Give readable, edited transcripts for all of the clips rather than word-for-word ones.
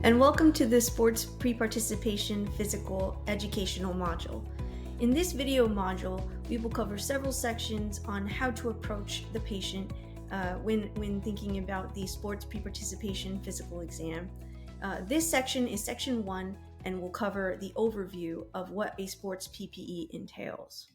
and welcome to the Sports Pre-Participation Physical Educational Module. In this video module, we will cover several sections on how to approach the patient when thinking about the Sports Pre-Participation Physical Exam. This section is section 1 and will cover the overview of what a sports PPE entails.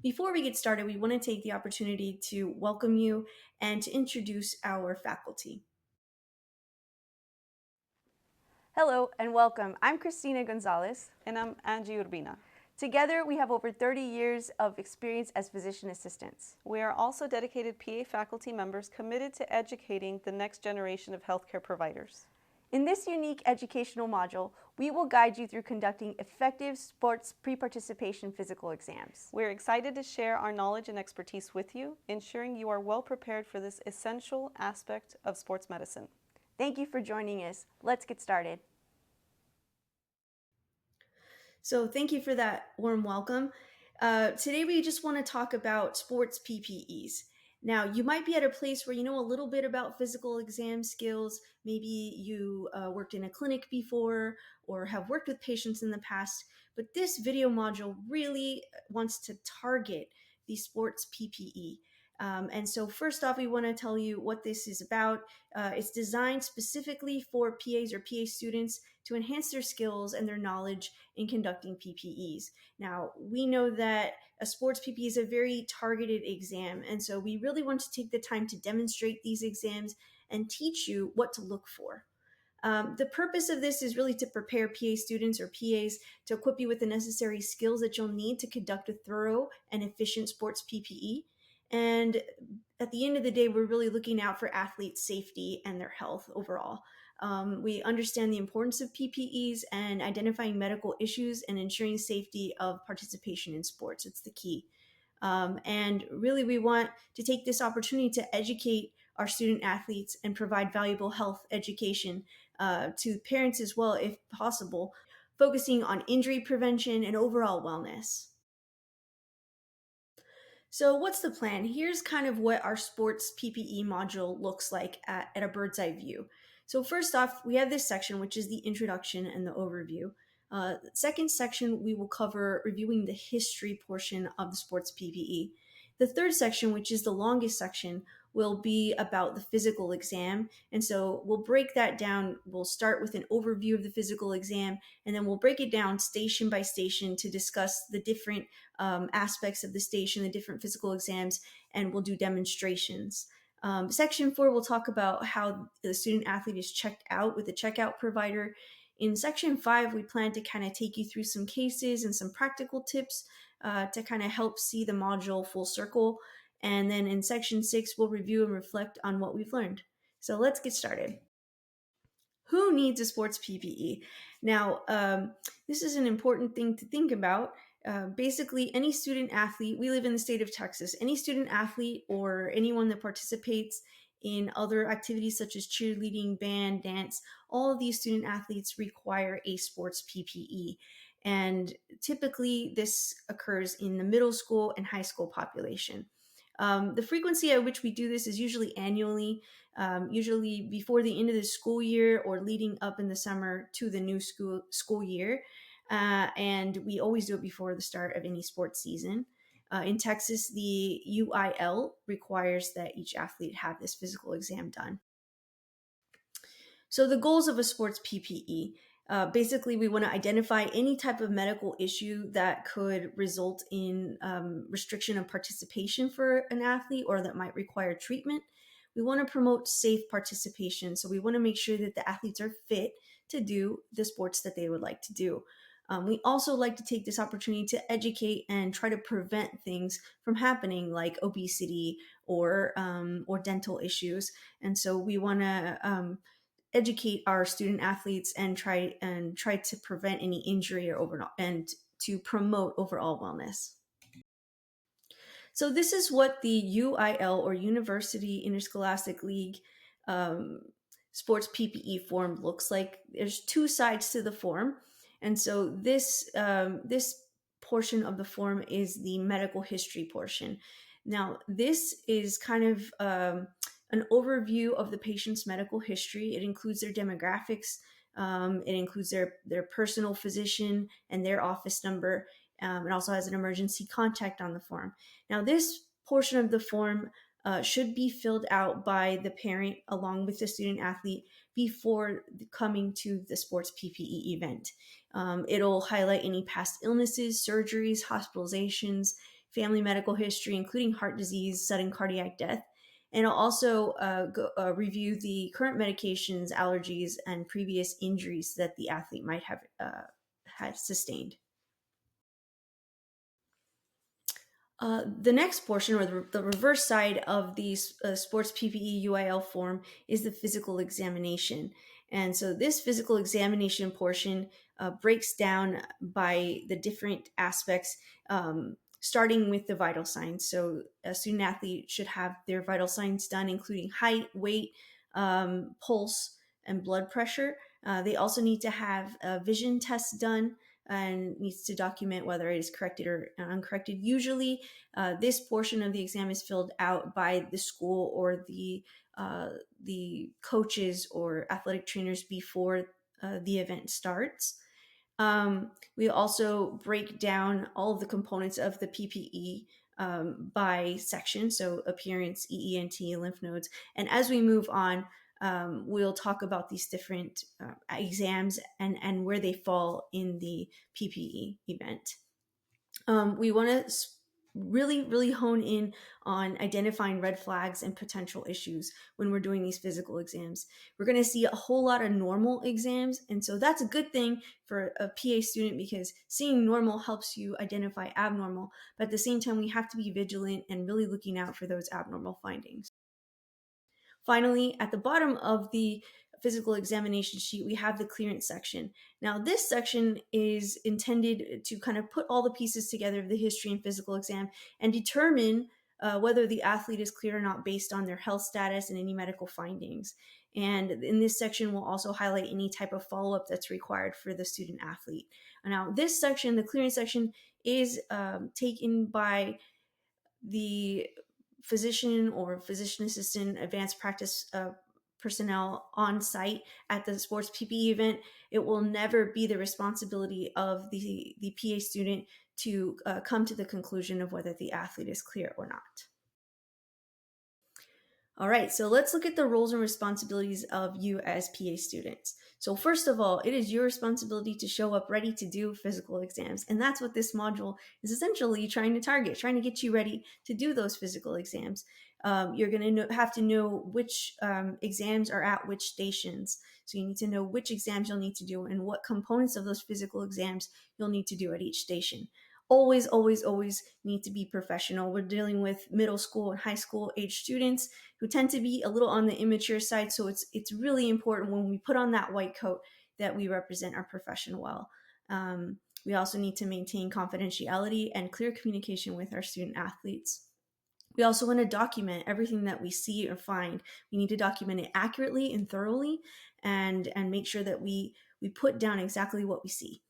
Before we get started, we want to take the opportunity to welcome you and to introduce our faculty. Hello and welcome. I'm Christina Gonzales. And I'm Angelica Urbina. Together, we have over 30 years of experience as physician assistants. We are also dedicated PA faculty members committed to educating the next generation of healthcare providers. In this unique educational module, we will guide you through conducting effective sports pre-participation physical exams. We're excited to share our knowledge and expertise with you, ensuring you are well prepared for this essential aspect of sports medicine. Thank you for joining us. Let's get started. So thank you for that warm welcome. Today we just want to talk about sports PPEs. Now, you might be at a place where you know a little bit about physical exam skills. Maybe you worked in a clinic before or have worked with patients in the past, but this video module really wants to target the sports PPE. And so first off, we want to tell you what this is about. It's designed specifically for PAs or PA students to enhance their skills and their knowledge in conducting PPEs. Now, we know that a sports PPE is a very targeted exam, and so we really want to take the time to demonstrate these exams and teach you what to look for. The purpose of this is really to prepare PA students or PAs to equip you with the necessary skills that you'll need to conduct a thorough and efficient sports PPE. And at the end of the day, we're really looking out for athletes' safety and their health overall. We understand the importance of PPEs and identifying medical issues and ensuring safety of participation in sports. It's the key. And really, we want to take this opportunity to educate our student athletes and provide valuable health education to parents as well, if possible, focusing on injury prevention and overall wellness. So what's the plan? Here's kind of what our sports PPE module looks like at a bird's eye view. So first off, we have this section, which is the introduction and the overview. Second section, we will cover reviewing the history portion of the sports PPE. The third section, which is the longest section, will be about the physical exam. And so we'll break that down. We'll start with an overview of the physical exam, and then we'll break it down station by station to discuss the different aspects of the station, the different physical exams, and we'll do demonstrations. Section 4, we'll talk about how the student athlete is checked out with the checkout provider. In section 5, we plan to kind of take you through some cases and some practical tips to kind of help see the module full circle. And then in section 6, we'll review and reflect on what we've learned. So let's get started. Who needs a sports PPE? Now, this is an important thing to think about. Basically, any student athlete, we live in the state of Texas, any student athlete or anyone that participates in other activities such as cheerleading, band, dance, all of these student athletes require a sports PPE. And typically this occurs in the middle school and high school population. The frequency at which we do this is usually annually, usually before the end of the school year or leading up in the summer to the new school year. And we always do it before the start of any sports season. In Texas, the UIL requires that each athlete have this physical exam done. So the goals of a sports PPE, basically we want to identify any type of medical issue that could result in restriction of participation for an athlete or that might require treatment. We want to promote safe participation. So we want to make sure that the athletes are fit to do the sports that they would like to do. We also like to take this opportunity to educate and try to prevent things from happening like obesity or dental issues. And so we want to educate our student athletes and try to prevent any injury and to promote overall wellness. So this is what the UIL or University Interscholastic League sports PPE form looks like. There's two sides to the form. And so this portion of the form is the medical history portion. Now, this is kind of an overview of the patient's medical history. It includes their demographics, It includes their personal physician and their office number. It also has an emergency contact on the form. Now, this portion of the form should be filled out by the parent along with the student athlete before coming to the sports PPE event. It'll highlight any past illnesses, surgeries, hospitalizations, family medical history, including heart disease, sudden cardiac death. And it'll also review the current medications, allergies, and previous injuries that the athlete might have had sustained. The next portion, or the reverse side of the sports PPE UIL form, is the physical examination. And so this physical examination portion breaks down by the different aspects, starting with the vital signs. So a student athlete should have their vital signs done, including height, weight, pulse, and blood pressure. They also need to have a vision test done and needs to document whether it is corrected or uncorrected. Usually, this portion of the exam is filled out by the school or the coaches or athletic trainers before the event starts. We also break down all of the components of the PPE by section, so appearance, EENT, lymph nodes. And as we move on, we'll talk about these different exams and where they fall in the PPE event. We want to really hone in on identifying red flags and potential issues when we're doing these physical exams. We're going to see a whole lot of normal exams, and so that's a good thing for a PA student because seeing normal helps you identify abnormal, but at the same time we have to be vigilant and really looking out for those abnormal findings. Finally, at the bottom of the physical examination sheet, we have the clearance section. Now, this section is intended to kind of put all the pieces together of the history and physical exam and determine whether the athlete is clear or not based on their health status and any medical findings. And in this section, we'll also highlight any type of follow-up that's required for the student athlete. Now, this section, the clearance section, is taken by the physician or physician assistant advanced practice personnel on site at the sports PPE event. It will never be the responsibility of the PA student to come to the conclusion of whether the athlete is clear or not. All right, so let's look at the roles and responsibilities of you as PA students. So first of all, it is your responsibility to show up ready to do physical exams. And that's what this module is essentially trying to target, trying to get you ready to do those physical exams. You're going to have to know which exams are at which stations. So you need to know which exams you'll need to do and what components of those physical exams you'll need to do at each station. Always need to be professional. We're dealing with middle school and high school age students who tend to be a little on the immature side. So it's really important when we put on that white coat that we represent our profession well. We also need to maintain confidentiality and clear communication with our student athletes. We also want to document everything that we see or find. We need to document it accurately and thoroughly and make sure that we put down exactly what we see.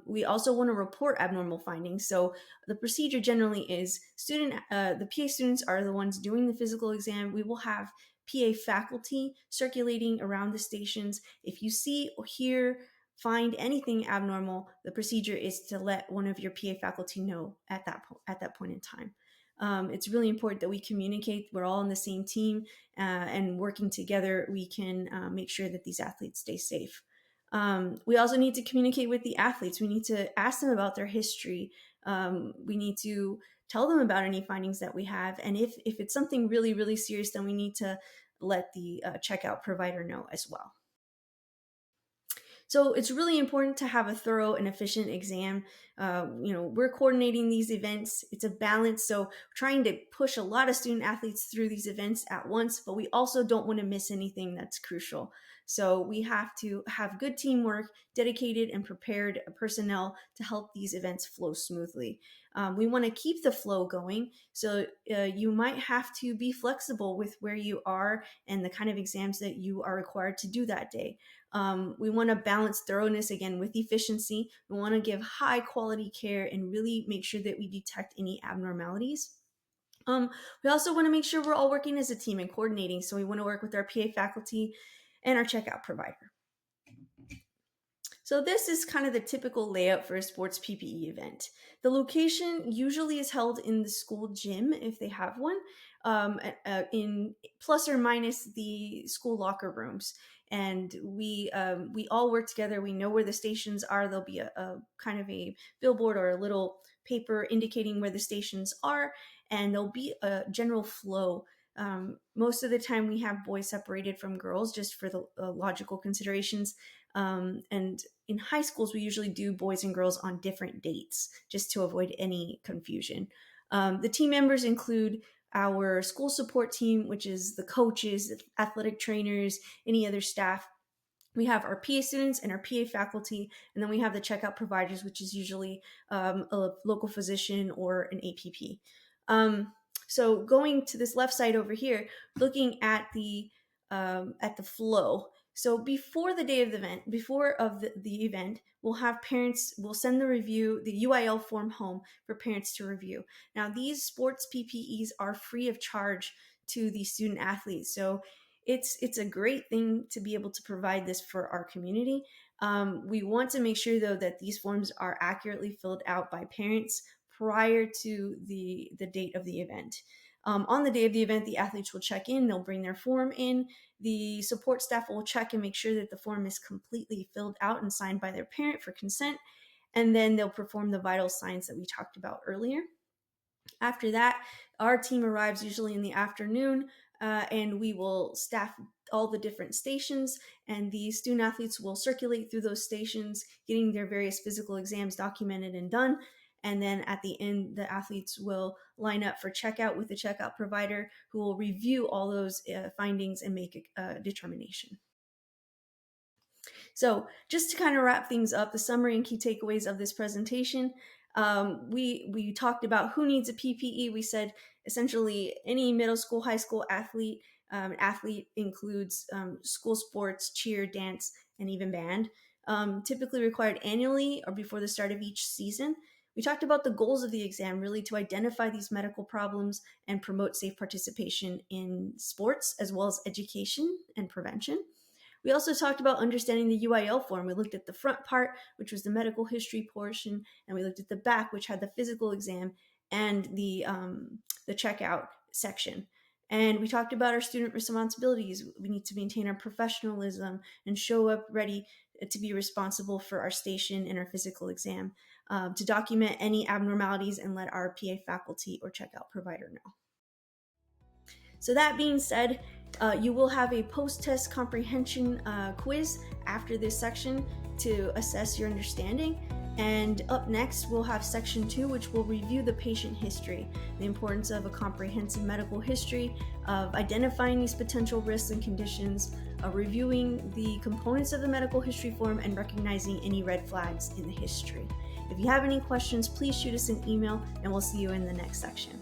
We also want to report abnormal findings. So the procedure generally is the PA students are the ones doing the physical exam. We will have PA faculty circulating around the stations. If you see or hear, find anything abnormal, the procedure is to let one of your PA faculty know at that point in time. It's really important that we communicate. We're all on the same team, and working together, we can make sure that these athletes stay safe. We also need to communicate with the athletes. We need to ask them about their history. We need to tell them about any findings that we have. And if it's something really serious, then we need to let the checkout provider know as well. So it's really important to have a thorough and efficient exam. We're coordinating these events. It's a balance. So trying to push a lot of student athletes through these events at once, but we also don't want to miss anything that's crucial. So we have to have good teamwork, dedicated and prepared personnel to help these events flow smoothly. We want to keep the flow going. So you might have to be flexible with where you are and the kind of exams that you are required to do that day. We want to balance thoroughness again with efficiency. We want to give high quality care and really make sure that we detect any abnormalities. We also want to make sure we're all working as a team and coordinating. So we want to work with our PA faculty and our checkout provider. So this is kind of the typical layout for a sports PPE event. The location usually is held in the school gym if they have one, in plus or minus the school locker rooms. And we all work together. We know where the stations are. There'll be a kind of a billboard or a little paper indicating where the stations are, and there'll be a general flow. Most of the time, we have boys separated from girls just for the logical considerations. And in high schools, we usually do boys and girls on different dates just to avoid any confusion. The team members include our school support team, which is the coaches, the athletic trainers, any other staff. We have our PA students and our PA faculty, and then we have the checkout providers, which is usually a local physician or an APP. So going to this left side over here, looking at the flow. So before the day of the event, the event, we'll have parents, we'll send the UIL form home for parents to review. Now, these sports PPEs are free of charge to the student athletes. So it's a great thing to be able to provide this for our community. We want to make sure, though, that these forms are accurately filled out by parents prior to the date of the event. On the day of the event, the athletes will check in, they'll bring their form in. The support staff will check and make sure that the form is completely filled out and signed by their parent for consent, and then they'll perform the vital signs that we talked about earlier. After that, our team arrives usually in the afternoon, and we will staff all the different stations, and the student athletes will circulate through those stations, getting their various physical exams documented and done. And then at the end, the athletes will line up for checkout with the checkout provider, who will review all those findings and make a determination. So just to kind of wrap things up, the summary and key takeaways of this presentation, we talked about who needs a PPE. We said essentially any middle school, high school athlete. Athlete includes school sports, cheer, dance, and even band. Typically required annually or before the start of each season. We talked about the goals of the exam, really to identify these medical problems and promote safe participation in sports, as well as education and prevention. We also talked about understanding the UIL form. We looked at the front part, which was the medical history portion, and we looked at the back, which had the physical exam and the checkout section. And we talked about our student responsibilities. We need to maintain our professionalism and show up ready to be responsible for our station and our physical exam, to document any abnormalities and let our PA faculty or checkout provider know. So that being said, you will have a post-test comprehension quiz after this section to assess your understanding. And up next, we'll have section 2, which will review the patient history, the importance of a comprehensive medical history, of identifying these potential risks and conditions, of reviewing the components of the medical history form, and recognizing any red flags in the history. If you have any questions, please shoot us an email, and we'll see you in the next section.